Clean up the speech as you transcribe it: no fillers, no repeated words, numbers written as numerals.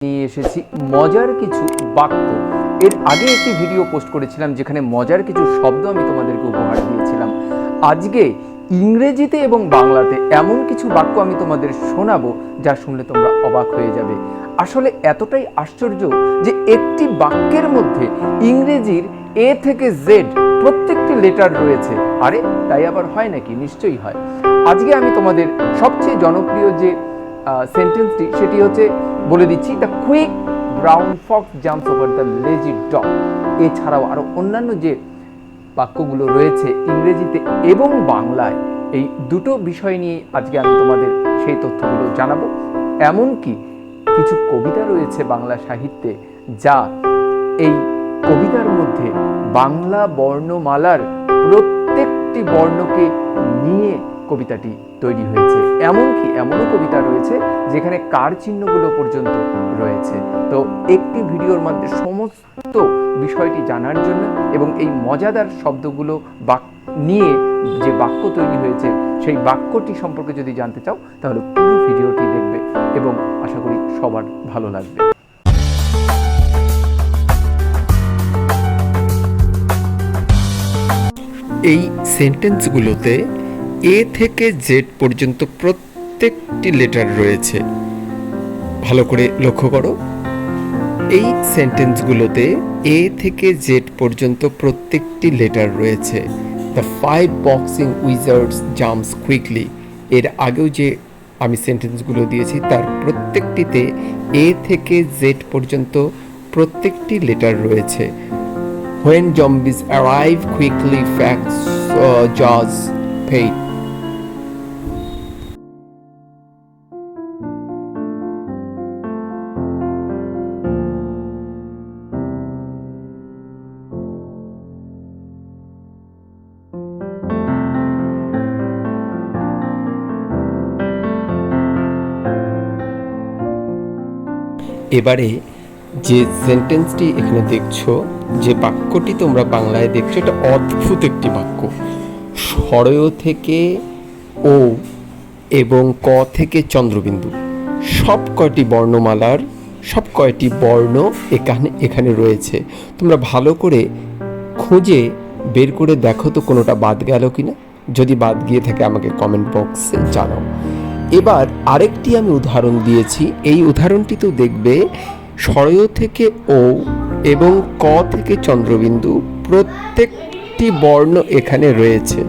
নিয়ে এসেছি মজার কিছু বাক্য। এর আগে একটি ভিডিও পোস্ট করেছিলাম যেখানে মজার কিছু শব্দ আমি তোমাদেরকে উপহার দিয়েছিলাম। আজকে ইংরেজিতে এবং বাংলাতে এমন কিছু বাক্য আমি তোমাদের শোনাবো যা শুনলে তোমরা অবাক হয়ে যাবে। আসলে এতটাই আশ্চর্য যে একটি বাক্যের মধ্যে ইংরেজির এ থেকে জেড প্রত্যেকটি লেটার রয়েছে। আরে তাই আবার হয় নাকি? নিশ্চয়ই হয়। আজকে আমি তোমাদের সবচেয়ে জনপ্রিয় যে সেন্টেন্সটি সেটি হচ্ছে বলে দিচ্ছি, the quick brown Fox jumps over the lazy dog. এছাড়াও আরও অন্যান্য যে বাক্যগুলো রয়েছে ইংরেজিতে এবং বাংলায়, এই দুটো বিষয় নিয়ে আজকে আমি তোমাদের সেই তথ্যগুলো জানাবো। এমনকি কিছু কবিতা রয়েছে বাংলা সাহিত্যে যা এই কবিতার মধ্যে বাংলা বর্ণমালার প্রত্যেকটি বর্ণকে নিয়ে কবিতাটি তৈরি হয়েছে। এমনকি এমনও কবিতা রয়েছে যেখানে কার চিহ্নগুলো পর্যন্ত রয়েছে। তো একটি ভিডিওর মধ্যে সমস্ত বিষয়টি জানার জন্য এবং এই মজাদার শব্দগুলো নিয়ে যে বাক্য তৈরি হয়েছে সেই বাক্যটি সম্পর্কে যদি জানতে চাও তাহলে পুরো ভিডিওটি দেখবে এবং আশা করি সবার ভালো লাগবে। এই সেন্টেন্সগুলোতে এ থেকে জেড পর্যন্ত প্রত্যেকটি লেটার রয়েছে। ভালো করে লক্ষ্য করো, এই সেন্টেন্সগুলোতে এ থেকে জেড পর্যন্ত প্রত্যেকটি লেটার রয়েছে। দ্য 5 বক্সিং উইজার্ডস জাম্পস কুইকলি, এর আগেও যে আমি সেন্টেন্সগুলো দিয়েছি তার প্রত্যেকটিতে এ থেকে জেড পর্যন্ত প্রত্যেকটি লেটার রয়েছে। When zombies arrive quickly, facts jaws paid. এবারে যে সেন্টেন্সটি এখানে দেখছো, যে বাক্যটি তোমরা বাংলায় দেখছো, এটা অদ্ভুত একটি বাক্য। স্বরয় থেকে ও এবং ক থেকে চন্দ্রবিন্দু সব কয়টি বর্ণমালার সব কয়টি বর্ণ এখানে রয়েছে। তোমরা ভালো করে খুঁজে বের করে দেখো তো কোনোটা বাদ গেল কিনা। যদি বাদ গিয়ে থাকে আমাকে কমেন্ট বক্সে জানাও। এবার আরেকটি আমি উদাহরণ দিয়েছি, এই উদাহরণটিতেও দেখবে স্বরয় থেকে ও এবং ক থেকে চন্দ্রবিন্দু প্রত্যেকটি বর্ণ এখানে রয়েছে।